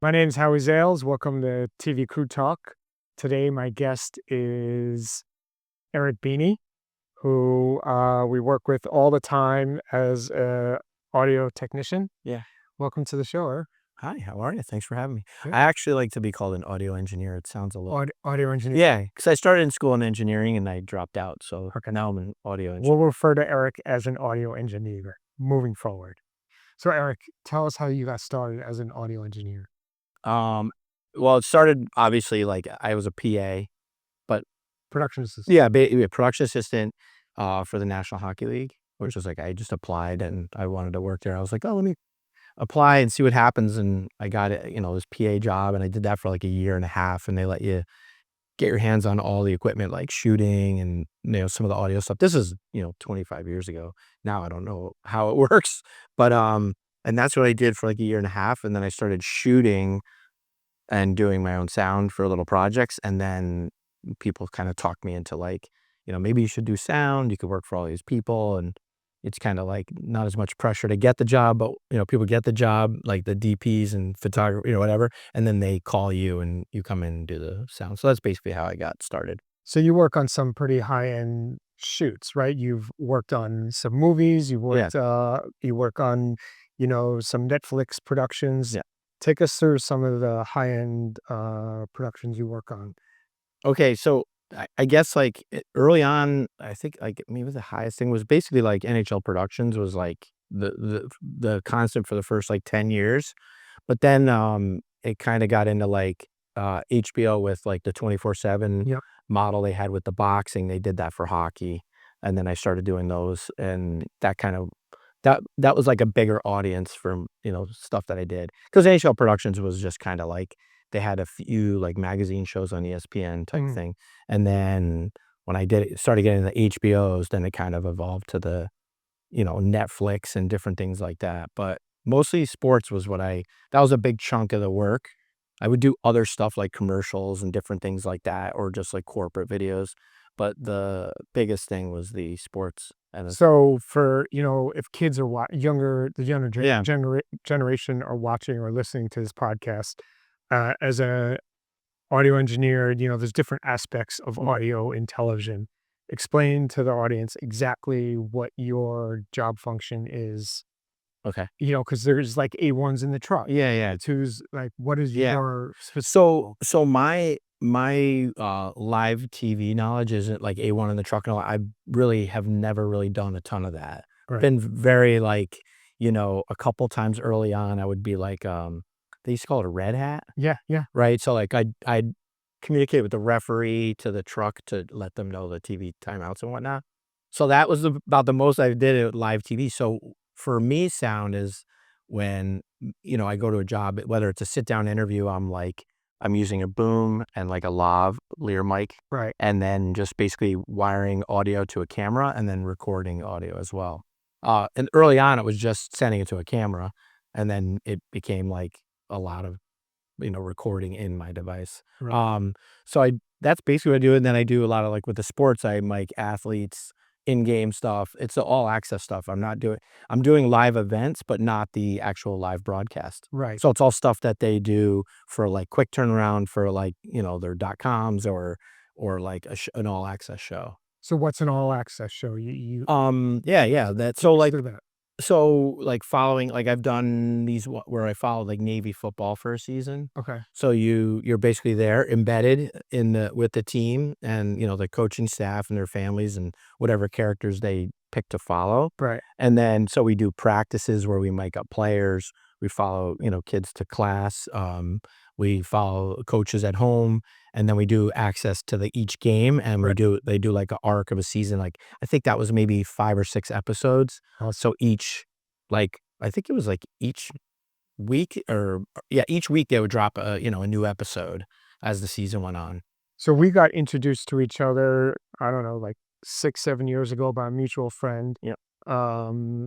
My name is Howie. Welcome to TV Crew Talk. Today, my guest is Eric Bini, who we work with all the time as a audio technician. Yeah. Welcome to the show, Eric. Hi, how are you? Thanks for having me. Good. I actually like to be called an audio engineer. It sounds a little Audio engineer. Yeah, because I started in school in engineering and I dropped out, so Okay. now I'm an audio We'll engineer. refer to Eric as an audio engineer moving forward. So, Eric, tell us how you got started as an audio engineer. Well, it started obviously like I was a PA, but Production assistant. yeah, production assistant for the National Hockey League, which was like I just applied and I wanted to work there. I was like, oh, let me apply and see what happens, and I got it, this PA job, and I did that for like a year and a half, and they let you get your hands on all the equipment, like shooting and, some of the audio stuff. This is, 25 years ago. Now I don't know how it works, but, and that's what I did for like a year and a half. And then I started shooting and doing my own sound for little projects. And then people kind of talked me into like, maybe you should do sound. You could work for all these people. And it's kind of like not as much pressure to get the job, but, people get the job, like the DPs and photographer, whatever. And then they call you and you come in and do the sound. So that's basically how I got started. So you work on some pretty high-end shoots, right? You've worked on some movies, Yeah. you work on, some Netflix productions. Yeah. Take us through some of the high-end productions you work on. Okay, so I guess like early on, I think like maybe the highest thing was basically like NHL Productions was like the constant for the first like 10 years. But then it kind of got into like HBO with like the 24/7 Yep. model they had with the boxing. They did that for hockey. And then I started doing those, and that kind of that was like a bigger audience for, stuff that I did. Because NHL Productions was just kind of like they had a few like magazine shows on ESPN type Mm. thing. And then when I did it, started getting the HBOs, then it kind of evolved to the, Netflix and different things like that. But mostly sports was that was a big chunk of the work. I would do other stuff like commercials and different things like that, or just like corporate videos. But the biggest thing was the sports. So for, if kids are the younger Yeah. generation are watching or listening to this podcast, as a audio engineer, there's different aspects of audio in television. Explain to the audience exactly what your job function is, Okay. because there's like A1s in the truck. Yeah, yeah. Twos, like what is Yeah. your So my live TV knowledge isn't like A1 in the truck and all. I really have never really done a ton of that. right? Been very like, a couple times early on, I would be like, they used to call it a red hat, Yeah, yeah. right? So like I'd communicate with the referee to the truck to let them know the TV timeouts and whatnot. So that was about the most I did at live TV. So for me, sound is when, I go to a job, whether it's a sit down interview, I'm using a boom and like a lavalier mic, Right. and then just basically wiring audio to a camera and then recording audio as well. And early on, it was just sending it to a camera, and then it became like a lot of, recording in my device. Right. So that's basically what I do. And then I do a lot of like with the sports, I mic athletes, in-game stuff. It's the all access stuff. I'm doing live events, but not the actual live broadcast. Right. So it's all stuff that they do for like quick turnaround for like, their .coms or like an all access show. So what's an all access show? You Yeah. So like, do that. following, like I've done these where I followed like Navy football for a season. Okay. So you're basically there embedded with the team and, the coaching staff and their families and whatever characters they pick to follow. Right. And then, so we do practices where we mic up players. We follow, kids to class. We follow coaches at home, and then we do access to each game, and Right. they do like an arc of a season. Like I think that was maybe 5 or 6 episodes. Awesome. So I think it was like each week each week they would drop a new episode as the season went on. So we got introduced to each other, I don't know, like 6, 7 years ago by a mutual friend, Yep.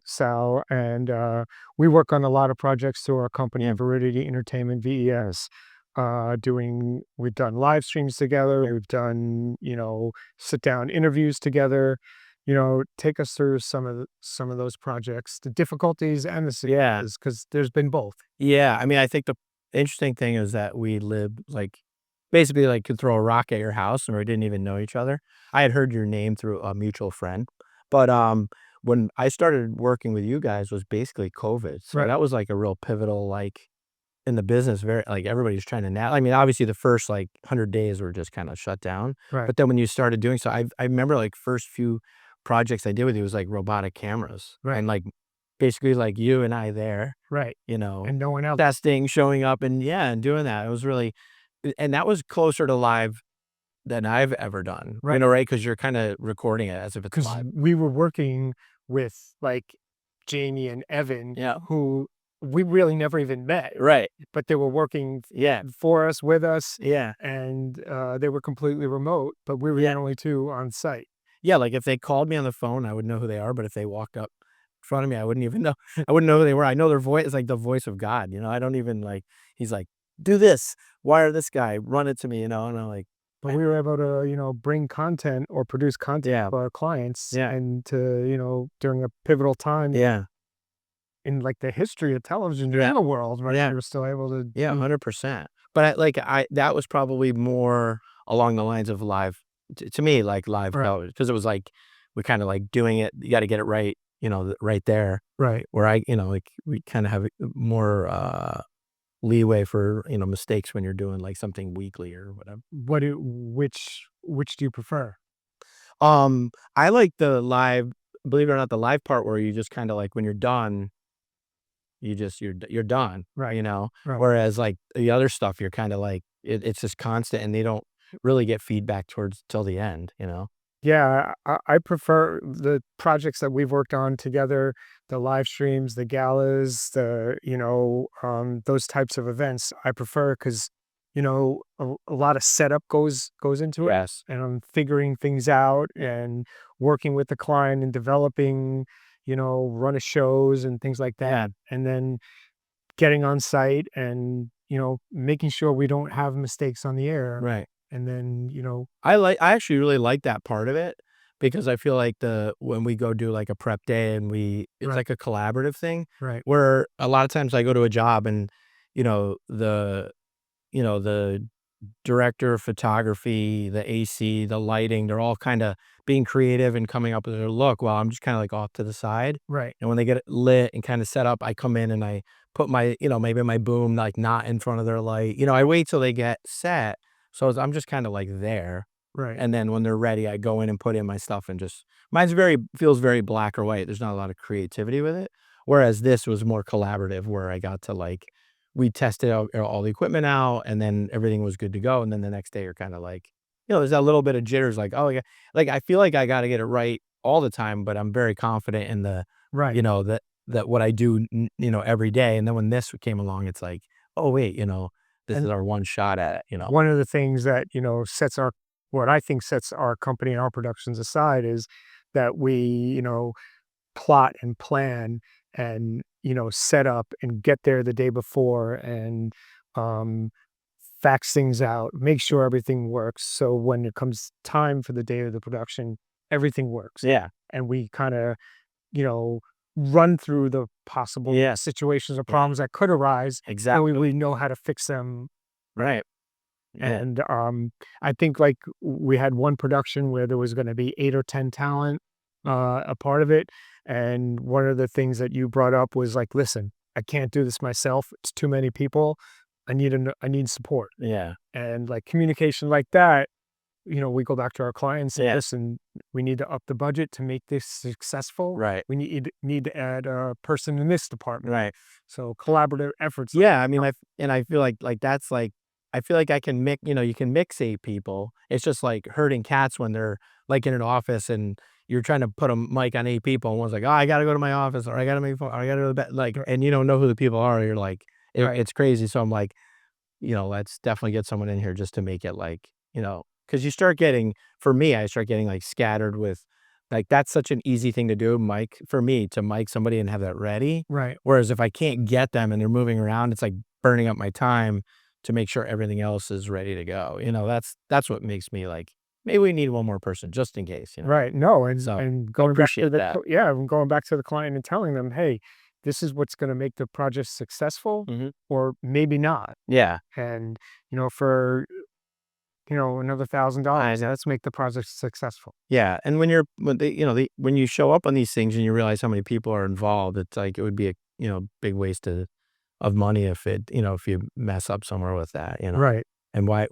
Sal, and we work on a lot of projects through our company, Yeah. Veridity Entertainment, VES. We've done live streams together. We've done, sit down interviews together. Take us through some of those projects, the difficulties and the Yeah. successes, because there's been both. Yeah, I mean, I think interesting thing is that we lived, like, basically, like, could throw a rock at your house and we didn't even know each other. I had heard your name through a mutual friend, but, when I started working with you guys was basically COVID, so Right. that was, like, a real pivotal, like, in the business, very like, everybody's trying to I mean, obviously, the first, like, 100 days were just kinda shut down, Right. but then when you started doing so I remember, like, first few projects I did with you was, like, robotic cameras Right. and, like, basically, like, you and I there, Right. you know, And no one else. testing, showing up, and yeah, and doing that. It was really and that was closer to live than I've ever done, you Right. know, right? Because 'Cause you're kinda recording it as if it's Because live. we were working with like Jamie and Evan, Yeah. who we really never even met, Right. but they were working Yeah. for us, with us, Yeah. and they were completely remote, but we were the Yeah. only two on site. Yeah, like, if they called me on the phone, I would know who they are, but if they walked up in front of me, I wouldn't even know I wouldn't know who they were. I know their voice is like the voice of God, you know? I don't even, like he's like, "Do this. Wire this guy. Run it to me," you know? And I'm like, But "I." we were able to, bring content or produce content Yeah. for our clients, Yeah. and to, during a pivotal time Yeah. in like the history of television Yeah. in the world, right? Yeah. We were still able to Yeah, do 100%. But I that was probably more along the lines of live to me, like, live right, television because it was, like, we kinda, like, doing it you gotta get it right, you know, right there, right. where like, we kinda have more, leeway for, mistakes when you're doing, like, something weekly or whatever. Which do you prefer? I like the live believe it or not, the live part where you just kinda, like, when you're done, you're done, Right, you know? right. Whereas, like, the other stuff, you're kinda like it's just constant, and they don't really get feedback towards till the end, you know? Yeah, I prefer the projects that we've worked on together, the live streams, the galas, those types of events. I prefer because, a lot of setup goes into it, Yes. and I'm figuring things out and working with the client and developing, run of shows and things like that, Yeah, and then getting on site and, making sure we don't have mistakes on the air, right. and then, I actually really like that part of it because I feel like the when we go do, like, a prep day and it's right, like a collaborative thing right, where a lot of times I go to a job and, you know, the the director of photography, the AC, the lighting, they're all kinda being creative and coming up with their look while I'm just kinda, like, off to the side, right, and when they get it lit and kinda set up, I come in and I put my maybe my boom, like, not in front of their light, I wait till they get set, so I'm just kinda, like, there, right. and then when they're ready, I go in and put in my stuff and just mine's very feels very black or white, there's not a lot of creativity with it, whereas this was more collaborative where I got to, like we tested out all the equipment out, and then everything was good to go, and then the next day you're kinda like, there's that little bit of jitters like, "Oh, yeah." Like, I feel like I gotta get it right all the time, but I'm very confident in Right. that what I do, every day, and then when this came along, it's like, "Oh, wait," "this is And our one shot at it," one of the things that, what I think sets our company and our productions aside is that we, plot and plan and, set up and get there the day before and um, fax things out, make sure everything works. So when it comes time for the day of the production, everything works. Yeah. And we kind of, you know, run through the possible Yes. situations or Yeah. problems that could arise, and Exactly. we know how to fix them. Right. Yeah. And, I think, like, we had one production where there was gonna be 8 or 10 talent, a part of it, and one of the things that you brought up was like, "Listen, I can't do this myself, it's too many people, I need support." Yeah. And, like, communication like that, we go back to our clients and, Yeah. "Listen, we need to up the budget to make this successful. Right. We need to add a person in this department." Right. So collaborative efforts. Yeah, I mean, I feel like that's like I feel like I can mix you can mix 8 people. It's just like herding cats when they're, like, in an office and you're trying to put a mic on 8 people and one's like, "Oh, I gotta go to my office," or "I gotta make phone or I gotta go to bed," like, and you don't know who the people are, you're like Right, it's crazy, so I'm like, let's definitely get someone in here just to make it like, because you start getting for me, I start getting, like, scattered with like, that's such an easy thing to do, mic for me, to mic somebody and have that ready, right. whereas if I can't get them and they're moving around, it's, like, burning up my time to make sure everything else is ready to go, that's what makes me, like, "Maybe we need one more person just in case," Right, no, So, and I going back to appreciate the that. yeah, and going back to the client and telling them, "Hey, this is what's going to make the project successful, Mhm. or maybe not. Yeah. And, for, another $1,000, let's make the project successful. Yeah, and when you show up on these things and you realize how many people are involved, it's like it would be a, big waste of money if you mess up somewhere with that. Right. And why,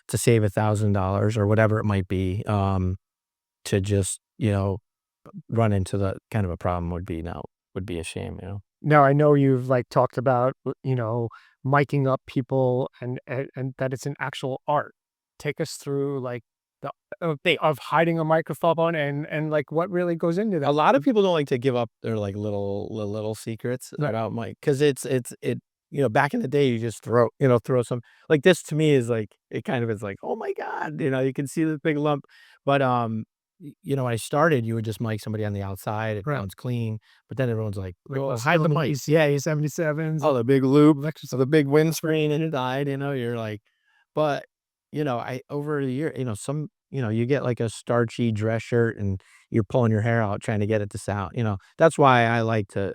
to save $1,000 or whatever it might be, to just, run into the kind of a problem would be a shame. Now, I know you've like talked about, miking up people, and that it's an actual art. Take us through like the of hiding a microphone, and like what really goes into A that. lot of people don't like to give up their, like, little secrets Right. about mic, because back in the day, you just throw some like, this to me is like it kind of is like, "Oh my god," you can see the big lump, but, when I started, you would just mic somebody on the outside, it Right. sounds clean, but then everyone's like, Like "Oh, the hide the mic." CA 77s, Oh, the big loop, electric. so the big windscreen and it died, you're like but, I over the year, you get like a starchy dress shirt and you're pulling your hair out trying to get it to sound, that's why I like to,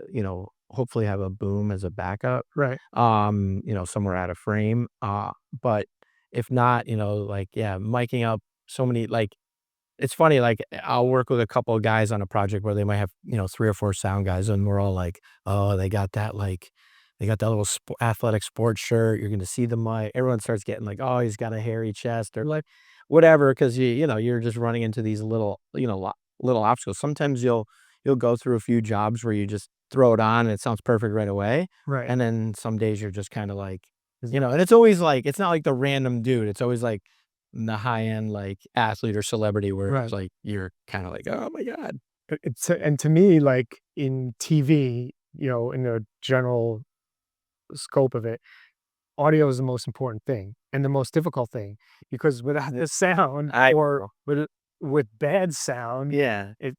hopefully have a boom as a backup, Right. somewhere out of frame, but if not, like, yeah, miking up so many like it's funny, like, I'll work with a couple of guys on a project where they might have, 3 or 4 sound guys, and we're all like, "Oh, they got that little athletic sports shirt, you're gonna see the mic." Everyone starts getting like, "Oh, he's got a hairy chest," or like, whatever, 'cause you're just running into these little obstacles. Sometimes you'll go through a few jobs where you just throw it on and it sounds perfect right away, Right. and then some days you're just kinda like, Is it- and it's always like it's not like the random dude, it's always like the high-end, like, athlete or celebrity where it's Right. like, you're kinda like, "Oh my god." It's and to me, like in TV, in the general scope of it, audio is the most important thing and the most difficult thing, because without the sound, I or with bad sound, Yeah. it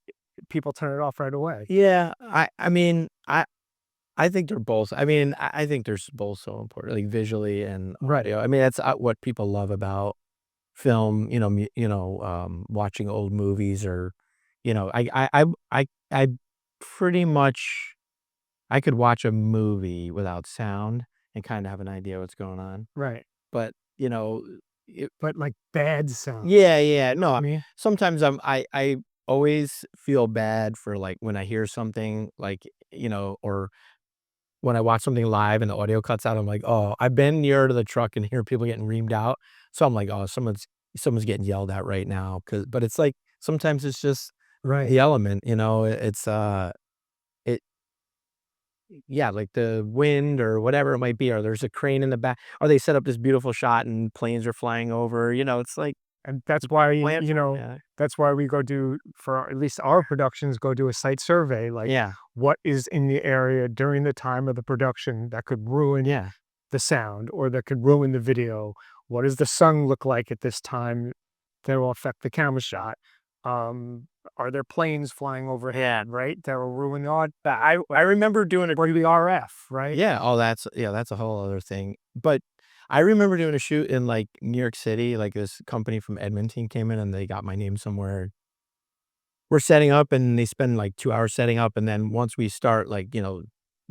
people turn it off right away. Yeah, I mean, I think they're both I think they're both so important, like, visually and Right. audio. I mean, that's, what people love about film, watching old movies or, I pretty much I could watch a movie without sound and kinda have an idea what's going on, Right. but, it But like bad sound. Yeah, yeah, no, I mean, sometimes I always feel bad for, like, when I hear something, like, or when I watch something live and the audio cuts out, I'm like, "Oh," I've been near to the truck and hear people getting reamed out, so I'm like, "Oh, someone's getting yelled at right now," but it's like, sometimes it's just right. the element, it yeah, like the wind or whatever it might be, or there's a crane in the back, or they set up this beautiful shot and planes are flying over, it's like And that's why, plant yeah. that's why we go do, for at least our productions, go do a site survey, like Yeah, what is in the area during the time of the production that could ruin yeah. the sound or that could ruin the video. What does the sun look like at this time that will affect the camera shot? Are there planes flying overhead, right? That will ruin the I remember doing a or the RF, right? Yeah, oh, that's a whole other thing, but I remember doing a shoot in, like, New York City, like, this company from Edmonton came in and they got my name somewhere. We're setting up and they spend, like, 2 hours setting up, and then once we start, like,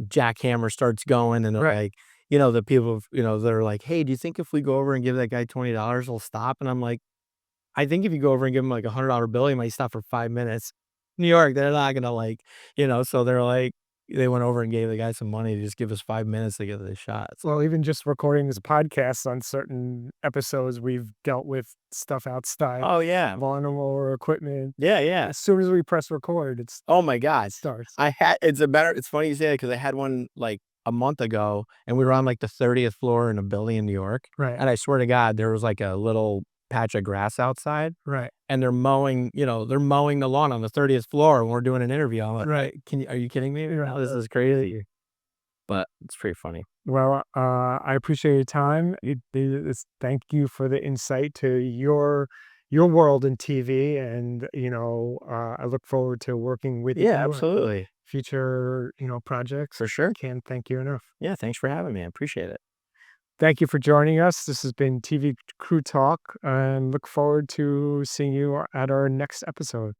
jackhammer starts going and they're Right. like, the people, they're like, "Hey, do you think if we go over and give that guy $20, he'll stop?" And I'm like, "I think if you go over and give him, like, a $100 bill, he might stop for 5 minutes." New York, they're not gonna, like, so they're like they went over and gave the guy some money to just give us 5 minutes to get the shots. Well, even just recording this podcast, on certain episodes, we've dealt with stuff outside, Oh, yeah. vulnerable equipment. Yeah, yeah. As soon as we press record, Oh my god. starts. It's funny you say that because I had one, like, a month ago, and we were on, like, the 30th floor in a building in New York, Right. and I swear to God, there was, like, a little patch of grass outside, Right. and they're mowing the lawn on the 30th floor, and we're doing an interview. I'm like, Right. Are you kidding me? Right. No, this is crazy." But it's pretty funny. Well, I appreciate your time. Thank you for the insight to your world in TV, and I look forward to working with Yeah, you on absolutely. future projects. For sure. Can't thank you enough. Yeah, thanks for having me, I appreciate it. Thank you for joining us. This has been TV Crew Talk, and look forward to seeing you at our next episode.